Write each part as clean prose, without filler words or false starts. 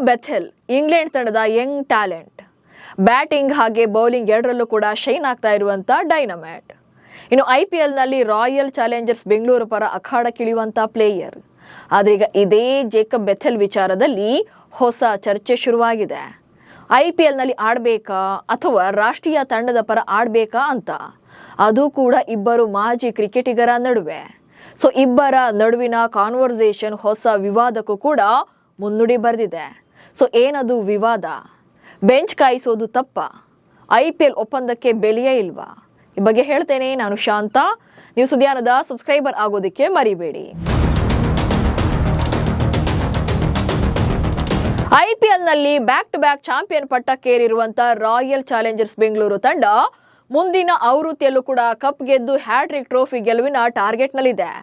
Jacob Bethell England ತಂಡದ Young talent. Batting ಹಾಗೆ bowling ಎರಡರಲ್ಲೂ ಕೂಡ ಶೈನ್ ಆಗ್ತಾ ಇರುವಂತ ಡೈನಮೈಟ್. ಇನ್ನು IPLನಲ್ಲಿ ರಾಯಲ್ ಚಾಲೆಂಜರ್ಸ್ ಬೆಂಗಳೂರು ಪರ ಅಖಾಡಕ್ಕಿಳಿಯುವಂತ ಪ್ಲೇಯರ್. ಆದ್ರೆ ಈಗ ಇದೇ ಜೇಕಬ್ ಬೆಥೆಲ್ ವಿಚಾರದಲ್ಲಿ ಹೊಸ ಚರ್ಚೆ ಶುರುವಾಗಿದೆ. IPLನಲ್ಲಿ ಆಡಬೇಕಾ ಅಥವಾ ರಾಷ್ಟ್ರೀಯ ತಂಡದ ಪರ ಆಡಬೇಕಾ ಅಂತ. ಅದು ಕೂಡ ಇಬ್ಬರು ಮಾಜಿ ಕ್ರಿಕೆಟಿಗರ ನಡುವೆ. ಸೊ ಇಬ್ಬರ ನಡುವಿನ ಕಾನ್ವರ್ಸೇಷನ್ ಹೊಸ ವಿವಾದಕ್ಕೂ ಕೂಡ ಮುನ್ನುಡಿ ಬರೆದಿದೆ. ಸೊ ಏನದು ವಿವಾದ? ಬೆಂಚ್ ಕಾಯಿಸೋದು ತಪ್ಪ? IPL ಒಪ್ಪಂದಕ್ಕೆ ಬೆಲೆಯೇ ಇಲ್ವಾ? ಈ ಬಗ್ಗೆ ಹೇಳ್ತೇನೆ. ನಾನು ಶಾಂತ. ನೀವು ಸುದ್ದಿಯಾನದ ಸಬ್ಸ್ಕ್ರೈಬರ್ ಆಗೋದಕ್ಕೆ ಮರಿಬೇಡಿ. IPLನಲ್ಲಿ ಬ್ಯಾಕ್ ಟು ಬ್ಯಾಕ್ ಚಾಂಪಿಯನ್ ಪಟ್ಟಕ್ಕೇರಿರುವಂತ ರಾಯಲ್ ಚಾಲೆಂಜರ್ಸ್ ಬೆಂಗಳೂರು ತಂಡ ಮುಂದಿನ ಆವೃತ್ತಿಯಲ್ಲೂ ಕೂಡ ಕಪ್ ಗೆದ್ದು ಹ್ಯಾಟ್ರಿಕ್ ಟ್ರೋಫಿ ಗೆಲುವಿನ ಟಾರ್ಗೆಟ್ನಲ್ಲಿದೆ.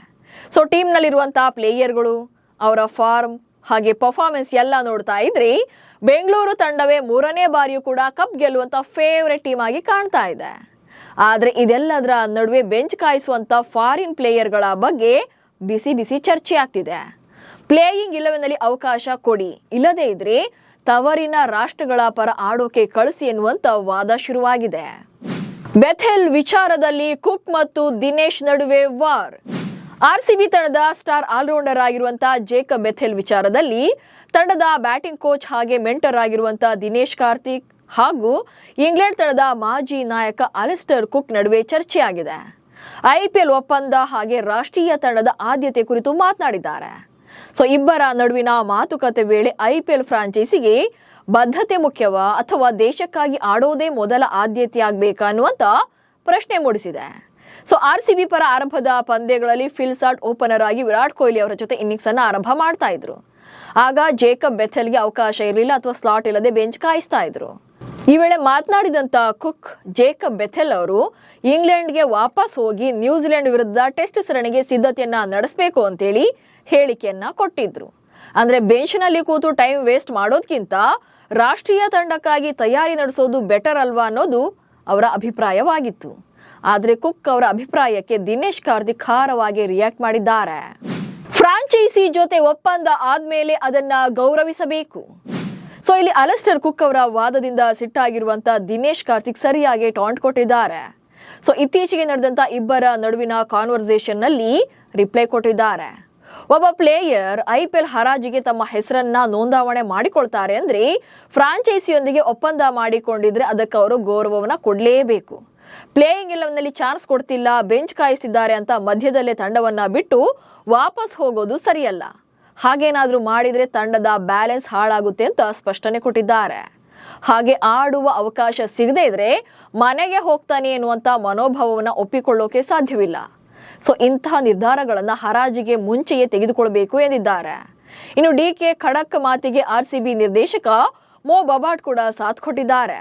ಸೊ ಟೀಮ್ನಲ್ಲಿರುವಂತಹ ಪ್ಲೇಯರ್ಗಳು, ಅವರ ಫಾರ್ಮ್ ಹಾಗೆ ಪರ್ಫಾರ್ಮೆನ್ಸ್ ಎಲ್ಲ ನೋಡ್ತಾ ಇದ್ರಿ ಬೆಂಗಳೂರು ತಂಡವೇ 3ನೇ ಬಾರಿಯೂ ಕೂಡ ಕಪ್ ಗೆಲ್ಲುವಂತ ಫೇವರೆಟ್ ಟೀಮ್ ಆಗಿ ಕಾಣ್ತಾ ಇದೆ. ಆದ್ರೆ ಇದೆಲ್ಲದರ ನಡುವೆ ಬೆಂಚ್ ಕಾಯಿಸುವಂತ ಫಾರಿನ್ ಪ್ಲೇಯರ್ಗಳ ಬಗ್ಗೆ ಬಿಸಿ ಬಿಸಿ ಚರ್ಚೆ ಆಗ್ತಿದೆ. ಪ್ಲೇಯಿಂಗ್ 11ನಲ್ಲಿ ಅವಕಾಶ ಕೊಡಿ, ಇಲ್ಲದೇ ಇದ್ರೆ ತವರಿನ ರಾಷ್ಟ್ರಗಳ ಪರ ಆಡೋಕೆ ಕಳಿಸಿ ಎನ್ನುವಂತ ವಾದ ಶುರುವಾಗಿದೆ. ಬೆಥೆಲ್ ವಿಚಾರದಲ್ಲಿ ಕುಕ್ ಮತ್ತು ದಿನೇಶ್ ನಡುವೆ ವಾರ್. RCB ತಂಡದ ಸ್ಟಾರ್ ಆಲ್ರೌಂಡರ್ ಆಗಿರುವಂತಹ ಜೇಕಬ್ ಬೆಥೆಲ್ ವಿಚಾರದಲ್ಲಿ ತಂಡದ ಬ್ಯಾಟಿಂಗ್ ಕೋಚ್ ಹಾಗೆ ಮೆಂಟರ್ ಆಗಿರುವಂತಹ ದಿನೇಶ್ ಕಾರ್ತಿಕ್ ಹಾಗೂ ಇಂಗ್ಲೆಂಡ್ ತಂಡದ ಮಾಜಿ ನಾಯಕ ಅಲಿಸ್ಟರ್ ಕುಕ್ ನಡುವೆ ಚರ್ಚೆಯಾಗಿದೆ. IPL ಒಪ್ಪಂದ ಹಾಗೆ ರಾಷ್ಟ್ರೀಯ ತಂಡದ ಆದ್ಯತೆ ಕುರಿತು ಮಾತನಾಡಿದ್ದಾರೆ. ಸೊ ಇಬ್ಬರ ನಡುವಿನ ಮಾತುಕತೆ ವೇಳೆ IPL ಫ್ರಾಂಚೈಸಿಗೆ ಬದ್ಧತೆ ಮುಖ್ಯವಾ ಅಥವಾ ದೇಶಕ್ಕಾಗಿ ಆಡೋದೇ ಮೊದಲ ಆದ್ಯತೆ ಆಗ್ಬೇಕಾ ಅನ್ನುವಂತ ಪ್ರಶ್ನೆ ಮೂಡಿಸಿದೆ. ಸೊ RCB ಪರ ಆರಂಭದ ಪಂದ್ಯಗಳಲ್ಲಿ ಫಿಲ್ ಸಾಲ್ಟ್ ಓಪನರ್ ಆಗಿ ವಿರಾಟ್ ಕೊಹ್ಲಿ ಅವರ ಜೊತೆ ಇನ್ನಿಂಗ್ಸ್ ಅನ್ನ ಆರಂಭ ಮಾಡ್ತಾ ಇದ್ರು. ಆಗ ಜೇಕಬ್ ಬೆಥೆಲ್ಗೆ ಅವಕಾಶ ಇರಲಿಲ್ಲ ಅಥವಾ ಸ್ಲಾಟ್ ಇಲ್ಲದೆ ಬೆಂಚ್ ಕಾಯಿಸ್ತಾ ಇದ್ರು. ಈ ವೇಳೆ ಮಾತನಾಡಿದಂತ ಕುಕ್, ಜೇಕಬ್ ಬೆಥೆಲ್ ಅವರು ಇಂಗ್ಲೆಂಡ್ಗೆ ವಾಪಸ್ ಹೋಗಿ ನ್ಯೂಜಿಲೆಂಡ್ ವಿರುದ್ಧ ಟೆಸ್ಟ್ ಸರಣಿಗೆ ಸಿದ್ಧತೆಯನ್ನ ನಡೆಸಬೇಕು ಅಂತೇಳಿ ಹೇಳಿಕೆಯನ್ನ ಕೊಟ್ಟಿದ್ರು. ಅಂದ್ರೆ ಬೆಂಚ್ನಲ್ಲಿ ಕೂತು ಟೈಮ್ ವೇಸ್ಟ್ ಮಾಡೋದ್ಕಿಂತ ರಾಷ್ಟ್ರೀಯ ತಂಡಕ್ಕಾಗಿ ತಯಾರಿ ನಡೆಸೋದು ಬೆಟರ್ ಅಲ್ವಾ ಅನ್ನೋದು ಅವರ ಅಭಿಪ್ರಾಯವಾಗಿತ್ತು. ಆದ್ರೆ ಕುಕ್ ಅವರ ಅಭಿಪ್ರಾಯಕ್ಕೆ ದಿನೇಶ್ ಕಾರ್ತಿಕ್ ಖಾರವಾಗಿ ರಿಯಾಕ್ಟ್ ಮಾಡಿದ್ದಾರೆ. ಫ್ರಾಂಚೈಸಿ ಜೊತೆ ಒಪ್ಪಂದ ಆದ್ಮೇಲೆ ಅದನ್ನ ಗೌರವಿಸಬೇಕು. ಸೊ ಇಲ್ಲಿ ಅಲಿಸ್ಟರ್ ಕುಕ್ ಅವರ ವಾದದಿಂದ ಸಿಟ್ಟಾಗಿರುವಂತ ದಿನೇಶ್ ಕಾರ್ತಿಕ್ ಸರಿಯಾಗಿ ಟಾಂಟ್ ಕೊಟ್ಟಿದ್ದಾರೆ. ಸೊ ಇತ್ತೀಚೆಗೆ ನಡೆದಂತ ಇಬ್ಬರ ನಡುವಿನ ಕಾನ್ವರ್ಸೇಷನ್ ನಲ್ಲಿ ರಿಪ್ಲೈ ಕೊಟ್ಟಿದ್ದಾರೆ. ಒಬ್ಬ ಪ್ಲೇಯರ್ IPL ಹರಾಜಿಗೆ ತಮ್ಮ ಹೆಸರನ್ನ ನೋಂದಾವಣೆ ಮಾಡಿಕೊಳ್ತಾರೆ ಅಂದ್ರೆ ಫ್ರಾಂಚೈಸಿಯೊಂದಿಗೆ ಒಪ್ಪಂದ ಮಾಡಿಕೊಂಡಿದ್ರೆ ಅದಕ್ಕೆ ಅವರು ಗೌರವವನ್ನ ಕೊಡ್ಲೇಬೇಕು. ಪ್ಲೇಯಿಂಗ್ 11ನಲ್ಲಿ ಚಾನ್ಸ್ ಕೊಡ್ತಿಲ್ಲ, ಬೆಂಚ್ ಕಾಯಿಸ್ತಿದ್ದಾರೆ ಅಂತ ಮಧ್ಯದಲ್ಲೇ ತಂಡವನ್ನ ಬಿಟ್ಟು ವಾಪಸ್ ಹೋಗೋದು ಸರಿಯಲ್ಲ. ಹಾಗೇನಾದ್ರೂ ಮಾಡಿದ್ರೆ ತಂಡದ ಬ್ಯಾಲೆನ್ಸ್ ಹಾಳಾಗುತ್ತೆ ಅಂತ ಸ್ಪಷ್ಟನೆ ಕೊಟ್ಟಿದ್ದಾರೆ. ಹಾಗೆ ಆಡುವ ಅವಕಾಶ ಸಿಗದೇ ಇದ್ರೆ ಮನೆಗೆ ಹೋಗ್ತಾನೆ ಎನ್ನುವಂತ ಮನೋಭಾವವನ್ನ ಒಪ್ಪಿಕೊಳ್ಳೋಕೆ ಸಾಧ್ಯವಿಲ್ಲ. ಸೊ ಇಂತಹ ನಿರ್ಧಾರಗಳನ್ನ ಹರಾಜಿಗೆ ಮುಂಚೆಯೇ ತೆಗೆದುಕೊಳ್ಬೇಕು ಎಂದಿದ್ದಾರೆ. ಇನ್ನು DK ಖಡಕ್ ಮಾತಿಗೆ RCB ನಿರ್ದೇಶಕ ಮೋ ಬಬಾಟ್ ಕೂಡ ಸಾಥ್ ಕೊಟ್ಟಿದ್ದಾರೆ.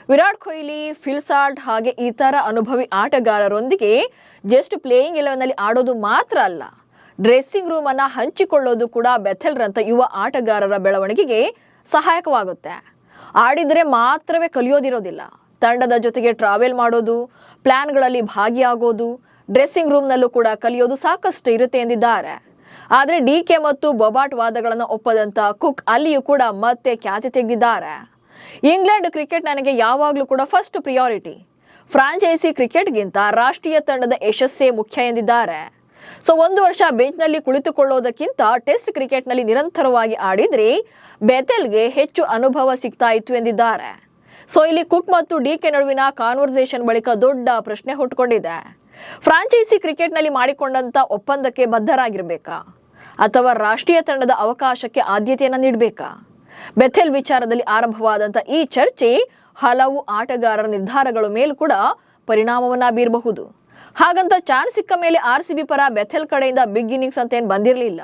ವಿರಾಟ್ ಕೊಹ್ಲಿ, ಫಿಲ್ ಸಾಲ್ಟ್ ಹಾಗೆ ಇತರ ಅನುಭವಿ ಆಟಗಾರರೊಂದಿಗೆ ಜಸ್ಟ್ ಪ್ಲೇಯಿಂಗ್ 11ನಲ್ಲಿ ಆಡೋದು ಮಾತ್ರ ಅಲ್ಲ, ಡ್ರೆಸ್ಸಿಂಗ್ ರೂಮ್ ಅನ್ನ ಹಂಚಿಕೊಳ್ಳೋದು ಕೂಡ ಬೆಥೆಲ್ ರಂತ ಯುವ ಆಟಗಾರರ ಬೆಳವಣಿಗೆಗೆ ಸಹಾಯಕವಾಗುತ್ತೆ. ಆಡಿದ್ರೆ ಮಾತ್ರವೇ ಕಲಿಯೋದಿರೋದಿಲ್ಲ, ತಂಡದ ಜೊತೆಗೆ ಟ್ರಾವೆಲ್ ಮಾಡೋದು, ಪ್ಲಾನ್ಗಳಲ್ಲಿ ಭಾಗಿಯಾಗೋದು, ಡ್ರೆಸ್ಸಿಂಗ್ ರೂಮ್ನಲ್ಲೂ ಕೂಡ ಕಲಿಯೋದು ಸಾಕಷ್ಟು ಇರುತ್ತೆ ಎಂದಿದ್ದಾರೆ. ಆದ್ರೆ DK ಮತ್ತು ಬೊಬಾಟ್ ವಾದಗಳನ್ನು ಒಪ್ಪದಂತ ಕುಕ್ ಅಲ್ಲಿಯೂ ಕೂಡ ಮತ್ತೆ ಖ್ಯಾತಿ ತೆಗೆದಿದ್ದಾರೆ. ಇಂಗ್ಲೆಂಡ್ ಕ್ರಿಕೆಟ್ ನನಗೆ ಯಾವಾಗ್ಲೂ ಕೂಡ ಫಸ್ಟ್ ಪ್ರಿಯಾರಿಟಿ. ಫ್ರಾಂಚೈಸಿ ಕ್ರಿಕೆಟ್ಗಿಂತ ರಾಷ್ಟ್ರೀಯ ತಂಡದ ಯಶಸ್ಸೇ ಮುಖ್ಯ ಎಂದಿದ್ದಾರೆ. ಸೊ 1 ವರ್ಷ ಬೆಂಚ್ನಲ್ಲಿ ಕುಳಿತುಕೊಳ್ಳೋದಕ್ಕಿಂತ ಟೆಸ್ಟ್ ಕ್ರಿಕೆಟ್ನಲ್ಲಿ ನಿರಂತರವಾಗಿ ಆಡಿದ್ರೆ ಬೆಥೆಲ್ಗೆ ಹೆಚ್ಚು ಅನುಭವ ಸಿಗ್ತಾ ಇತ್ತು ಎಂದಿದ್ದಾರೆ. ಸೊ ಇಲ್ಲಿ ಕುಕ್ ಮತ್ತು DK ನಡುವಿನ ಕಾನ್ವರ್ಸೇಷನ್ ಬಳಿಕ ದೊಡ್ಡ ಪ್ರಶ್ನೆ ಹುಟ್ಟುಕೊಂಡಿದೆ. ಫ್ರಾಂಚೈಸಿ ಕ್ರಿಕೆಟ್ನಲ್ಲಿ ಮಾಡಿಕೊಂಡಂತ ಒಪ್ಪಂದಕ್ಕೆ ಬದ್ಧರಾಗಿರ್ಬೇಕಾ ಅಥವಾ ರಾಷ್ಟ್ರೀಯ ತಂಡದ ಅವಕಾಶಕ್ಕೆ ಆದ್ಯತೆಯನ್ನ ನೀಡಬೇಕಾ? ಬೆಥೆಲ್ ವಿಚಾರದಲ್ಲಿ ಆರಂಭವಾದಂತ ಈ ಚರ್ಚೆ ಹಲವು ಆಟಗಾರರ ನಿರ್ಧಾರಗಳ ಮೇಲೂ ಕೂಡ ಪರಿಣಾಮವನ್ನ ಬೀರಬಹುದು. ಹಾಗಂತ ಚಾನ್ಸ್ ಸಿಕ್ಕ ಮೇಲೆ RCB ಪರ ಬೆಥೆಲ್ ಕಡೆಯಿಂದ ಬಿಗ್ ಇನ್ನಿಂಗ್ಸ್ ಅಂತ ಏನ್ ಬಂದಿರಲಿಲ್ಲ.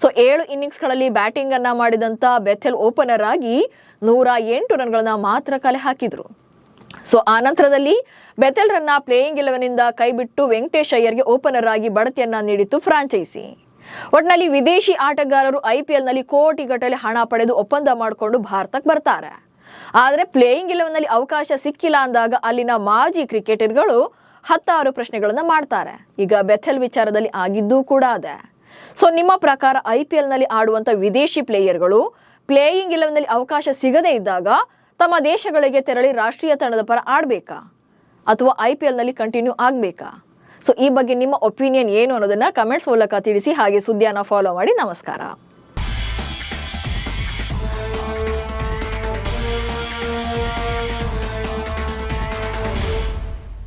ಸೊ 7 ಇನ್ನಿಂಗ್ಸ್ಗಳಲ್ಲಿ ಬ್ಯಾಟಿಂಗ್ ಅನ್ನ ಮಾಡಿದಂತ ಬೆಥೆಲ್ ಓಪನರ್ ಆಗಿ 108 ರನ್ಗಳನ್ನ ಮಾತ್ರ ಕಲೆ ಹಾಕಿದ್ರು. ಸೊ ಆ ನಂತರದಲ್ಲಿ ಬೆಥೆಲ್ ರನ್ನ ಪ್ಲೇಯಿಂಗ್ 11ನಿಂದ ಕೈಬಿಟ್ಟು ವೆಂಕಟೇಶ್ ಅಯ್ಯರ್ಗೆ ಓಪನರ್ ಆಗಿ ಬಡತಿಯನ್ನ ನೀಡಿತ್ತು ಫ್ರಾಂಚೈಸಿ. ಒಟ್ನಲ್ಲಿ ವಿದೇಶಿ ಆಟಗಾರರು IPLನಲ್ಲಿ ಕೋಟಿಗಟ್ಟಲೆ ಹಣ ಪಡೆದು ಒಪ್ಪಂದ ಮಾಡಿಕೊಂಡು ಭಾರತಕ್ಕೆ ಬರ್ತಾರೆ. ಆದ್ರೆ ಪ್ಲೇಯಿಂಗ್ 11ನಲ್ಲಿ ಅವಕಾಶ ಸಿಕ್ಕಿಲ್ಲ ಅಂದಾಗ ಅಲ್ಲಿನ ಮಾಜಿ ಕ್ರಿಕೆಟರ್ಗಳು 16 ಪ್ರಶ್ನೆಗಳನ್ನ ಮಾಡ್ತಾರೆ. ಈಗ ಬೆಥೆಲ್ ವಿಚಾರದಲ್ಲಿ ಆಗಿದ್ದೂ ಕೂಡ ಅದೇ. ಸೊ ನಿಮ್ಮ ಪ್ರಕಾರ IPLನಲ್ಲಿ ಆಡುವಂತ ವಿದೇಶಿ ಪ್ಲೇಯರ್ಗಳು ಪ್ಲೇಯಿಂಗ್ 11ನಲ್ಲಿ ಅವಕಾಶ ಸಿಗದೇ ಇದ್ದಾಗ ತಮ್ಮ ದೇಶಗಳಿಗೆ ತೆರಳಿ ರಾಷ್ಟ್ರೀಯ ತಂಡದ ಪರ ಆಡಬೇಕಾ ಅಥವಾ IPLನಲ್ಲಿ ಕಂಟಿನ್ಯೂ ಆಗಬೇಕಾ? ಸೊ ಈ ಬಗ್ಗೆ ನಿಮ್ಮ ಒಪಿನಿಯನ್ ಏನು ಅನ್ನೋದನ್ನ ಕಮೆಂಟ್ಸ್ ಮೂಲಕ ತಿಳಿಸಿ. ಹಾಗೆ ಸುದ್ದಿಯನ್ನು ಫಾಲೋ ಮಾಡಿ. ನಮಸ್ಕಾರ.